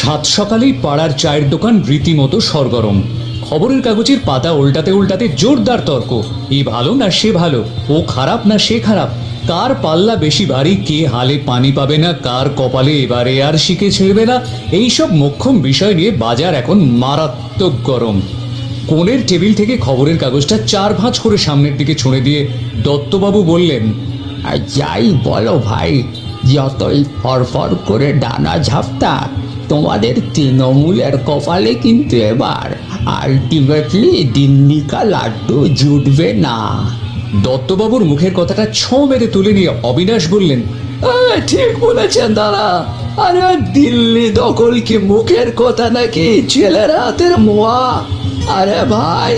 সাত সকালেই পাড়ার চায়ের দোকান রীতিমতো সরগরম। খবরের কাগজের পাতা উল্টাতে উল্টাতে জোরদার তর্ক, এ ভালো না সে ভালো, ও খারাপ না সে খারাপ, কার পাল্লা বেশি ভারী, কে হালে পানি পাবে না, কার কপালে এবারে আর শিখে ছেড়বে না, এইসব মোক্ষম বিষয় নিয়ে বাজার এখন মারাত্মক গরম। কোণের টেবিল থেকে খবরের কাগজটা চার ভাঁজ করে সামনের দিকে ছুঁড়ে দিয়ে দত্তবাবু বললেন, আর যাই বলো ভাই, যতই ফরফর করে ডানা ঝাপটা, তোমাদের তৃণমূলের কপালে কিন্তু এবার আলটিমেটলি দিল্লিকা লাড্ডু জুটবে না। দত্তবাবুর মুখের কথাটা ছোঁ মেরে তুলে নিয়ে অবিনাশ বললেন, ঠিক বলেছেন দাদা। আরে দিল্লি দখল কি মুখের কথা নাকি ছেলের হাতের মোয়া? আরে ভাই,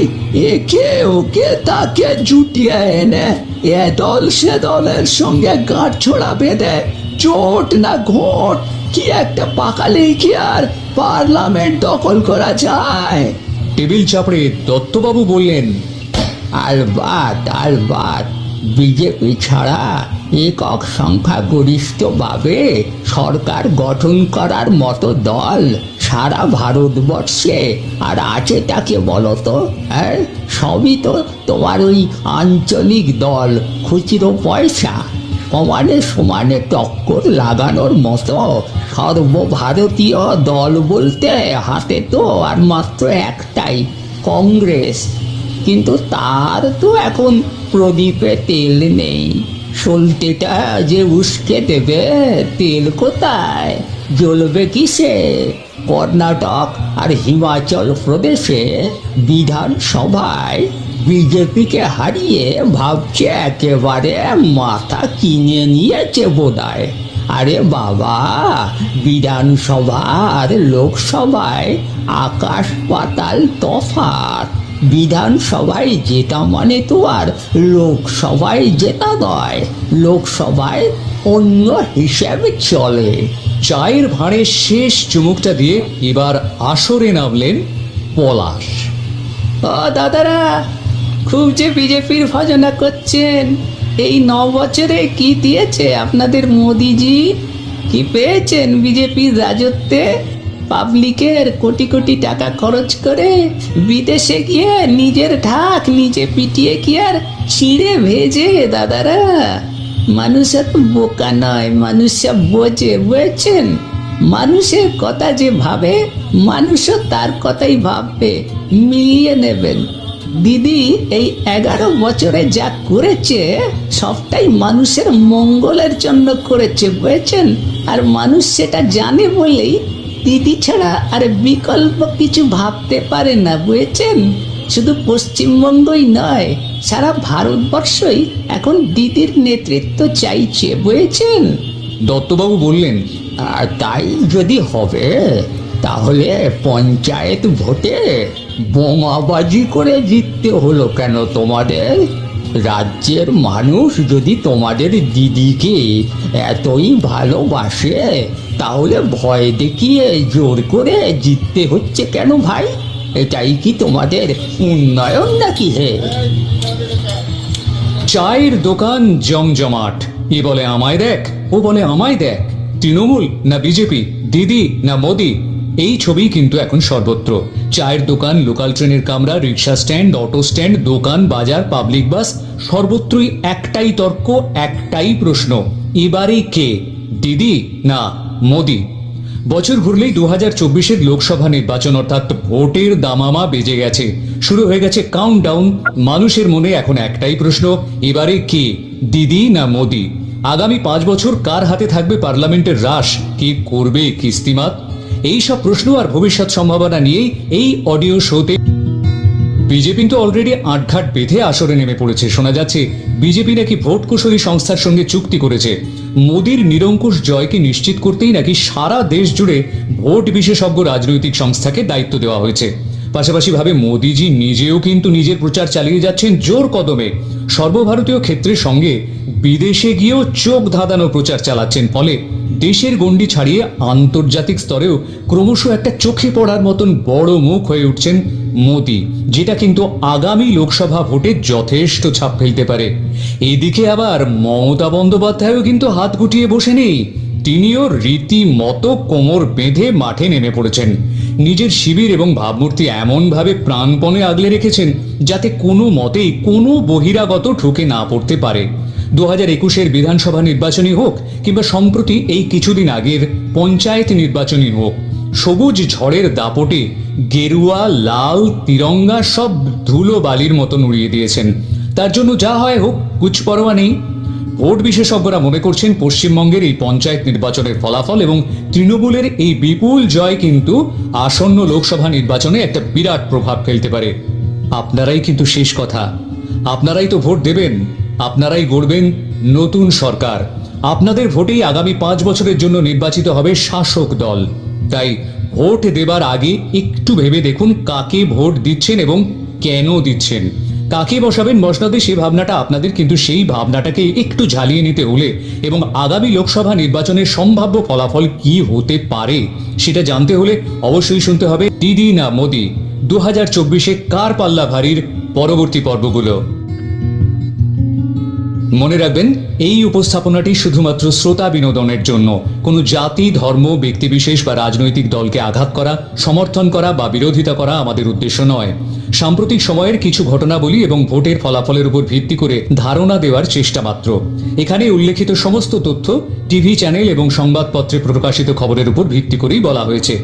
একে ওকে তাকে জুটিয়ে এনে এ দল সে দলের সঙ্গে গাঁট ছোড়া বেঁধে চোট না ঘোট কি একটা পাকালেই কি আর পার্লামেন্ট দখল করা যায়? টেবিল চাপড়ে দত্তবাবু বললেন, আলবাত বিজেপি ছাড়া একক সংখ্যাগরিষ্ঠভাবে সরকার গঠন করার মতো দল সারা ভারতবর্ষে আর আছেটাকে বলো তো? হ্যাঁ, সবই তো তোমার ওই আঞ্চলিক দল, খুচরো পয়সা। সমানে সমানে টক্কর লাগানোর মতো সর্বভারতীয় দল বলতে হাতে তো আর মাত্র একটাই, কংগ্রেস। কিন্তু তার তো এখন প্রদীপে তেল নেই। সলতেটা যে উস্কে দেবে, তেল কোথায়? জ্বলবে কিসে? কর্ণাটক আর হিমাচল প্রদেশে বিধানসভায় বিজেপিকে হারিয়ে ভাবছে একেবারে মাথা কিনে নিয়েছে বোধহয়। আরে বাবা, বিধানসভা আর লোকসভায় আকাশ পাতাল তফাৎ। বিধানসভায় জেতা মানে তো আর লোকসভায় জেতা নয়, লোকসভায় অন্য হিসেবে চলে। চায়ের ভাঁড়ে শেষ চুমুকটা দিয়ে এবার আসরে নামলেন পলাশ। ও দাদারা, খুব যে বিজেপির ভজনা করছেন, এই 9 বছরে কি দিয়েছে আপনাদের মোদিজি? কি পেয়েছেন বিজেপির রাজত্বে? পাবলিকের কোটি কোটি টাকা খরচ করে বিদেশে গিয়ে নিজের ঢাক নিজে পিটিয়ে কি আর ছিঁড়ে ভেজে? দাদারা, মানুষ এত বোকা নয়, মানুষ সব বোঝে, বুঝেছেন? মানুষের কথা যে ভাবে, মানুষও তার কথাই ভাববে, মিলিয়ে নেবেন। দিদি এই 11 বছরে যা করেছে সবটাই মানুষের মঙ্গলের জন্য করেছে, বুঝেছেন? আর মানুষ সেটা জানে বলেই দিদি ছাড়া আর বিকল্প কিছু ভাবতে পারে না, বুঝেছেন? শুধু পশ্চিমবঙ্গই নয়, সারা ভারতবর্ষই এখন দিদির নেতৃত্ব চাইছে, বুঝেছেন? দত্তবাবু বললেন, আর তাই যদি হবে, তাহলে পঞ্চায়েত ভোটে বোমাবাজি করে জিততে হলো কেন তোমাদের? রাজ্যের মানুষ যদি তোমাদের দিদিকে এতই ভালোবাসে, তাহলে ভয় দেখিয়ে জোর করে জিততে হচ্ছে কেন ভাই? এটাই কি তোমাদের উন্নয়ন নাকি? হে, চায়ের দোকান জমজমাট। এ বলে আমায় দেখ, ও বলে আমায় দেখ। তৃণমূল না বিজেপি, দিদি না মোদি, এই ছবি কিন্তু এখন সর্বত্র। চায়ের দোকান, লোকাল ট্রেনের কামরা, রিক্সা স্ট্যান্ড, অটো স্ট্যান্ড, দোকান, বাজার, পাবলিক বাস, সর্বত্রই একটাই তর্ক, একটাই প্রশ্ন, এবারে কে, দিদি না মোদি? বছর ঘুরলেই 2024-এর লোকসভা নির্বাচন, অর্থাৎ ভোটের দামামা বেজে গেছে। শুরু হয়ে গেছে কাউন্টডাউন। মানুষের মনে এখন একটাই প্রশ্ন, এবারে কে, দিদি না মোদি? আগামী 5 বছর কার হাতে থাকবে পার্লামেন্টের রাশ? কে করবে কিস্তিমাত? এই সব প্রশ্ন আর ভবিষ্যৎ সম্ভাবনা নিয়েই এই অডিও শোতে বিজেপি তো অলরেডি আটঘাট বেঁধে আসরে নেমে পড়েছে। শোনা যাচ্ছে বিজেপি নাকি ভোট কুশলী সংস্থার সঙ্গে চুক্তি করেছে। মোদির নিরঙ্কুশ জয়কে নিশ্চিত করতেই নাকি সারা দেশ জুড়ে ভোট বিশেষজ্ঞ রাজনৈতিক সংস্থাকে দায়িত্ব দেওয়া হয়েছে। পাশাপাশি ভাবে মোদিজি নিজেও কিন্তু নিজের প্রচার চালিয়ে যাচ্ছেন জোর কদমে। সর্বভারতীয় ক্ষেত্রের সঙ্গে বিদেশে গিয়েও চোখ ধাঁধানো প্রচার চালাচ্ছেন। ফলে দেশের গণ্ডি ছাড়িয়ে আন্তর্জাতিক স্তরেও ক্রমশ একটা চোখে পড়ার মতন বড় মুখ হয়ে উঠছেন মোদি, যেটা কিন্তু আগামী লোকসভা ভোটে যথেষ্ট ছাপ ফেলতে পারে। এদিকে আবার মমতা বন্দ্যোপাধ্যায়ও কিন্তু হাত গুটিয়ে বসে নেই। তিনিও রীতিমতো কোমর বেঁধে মাঠে নেমে পড়েছেন। নিজের শিবির এবং ভাবমূর্তি এমনভাবে প্রাণপণে আগলে রেখেছেন যাতে কোনো মতেই কোনো বহিরাগত ঢুকে না পড়তে পারে। 2021-এর বিধানসভা নির্বাচনই হোক কিংবা সম্প্রতি এই কিছুদিন আগের পঞ্চায়েত নির্বাচনই হোক, সবুজ ঝড়ের দাপটে গেরুয়া, লাল, তিরঙ্গা সব ধুলো বালির মতন উড়িয়ে দিয়েছেন। তার জন্য যা হয় হোক, কুচপরোয়া নেই। ভোট বিশেষজ্ঞরা মনে করছেন পশ্চিমবঙ্গের এই পঞ্চায়েত নির্বাচনের ফলাফল এবং তৃণমূলের এই বিপুল জয় কিন্তু আসন্ন লোকসভা নির্বাচনে একটা বিরাট প্রভাব ফেলতে পারে। আপনারাই কিন্তু শেষ কথা, আপনারাই তো ভোট দেবেন, আপনারাই গড়বেন নতুন সরকার। আপনাদের ভোটেই আগামী 5 বছরের জন্য নির্বাচিত হবে শাসক দল। তাই ভোট দেবার আগে একটু ভেবে দেখুন কাকে ভোট দিচ্ছেন এবং কেন দিচ্ছেন। কাকে বসাবেন মসনদে সেই ভাবনাটা আপনাদের, কিন্তু সেই ভাবনাটাকে একটু ঝালিয়ে নিতে হলে এবং আগামী লোকসভা নির্বাচনের সম্ভাব্য ফলাফল কি হতে পারে সেটা জানতে হলে অবশ্যই শুনতে হবে দিদি না মোদি 2024-এ কার পাল্লা ভারীর পরবর্তী পর্বগুলো। মনে রাখবেন, এই উপস্থাপনাটি শুধুমাত্র শ্রোতা বিনোদনের জন্য, কোনো জাতি, ধর্ম, ব্যক্তিবিশেষ বা রাজনৈতিক দলকে আঘাত করা, সমর্থন করা বা বিরোধিতা করা আমাদের উদ্দেশ্য নয়। সাম্প্রতিক সময়ের কিছু ঘটনাবলী এবং ভোটের ফলাফলের উপর ভিত্তি করে ধারণা দেওয়ার চেষ্টা মাত্র। এখানে উল্লেখিত সমস্ত তথ্য টিভি চ্যানেল এবং সংবাদপত্রে প্রকাশিত খবরের উপর ভিত্তি করেই বলা হয়েছে।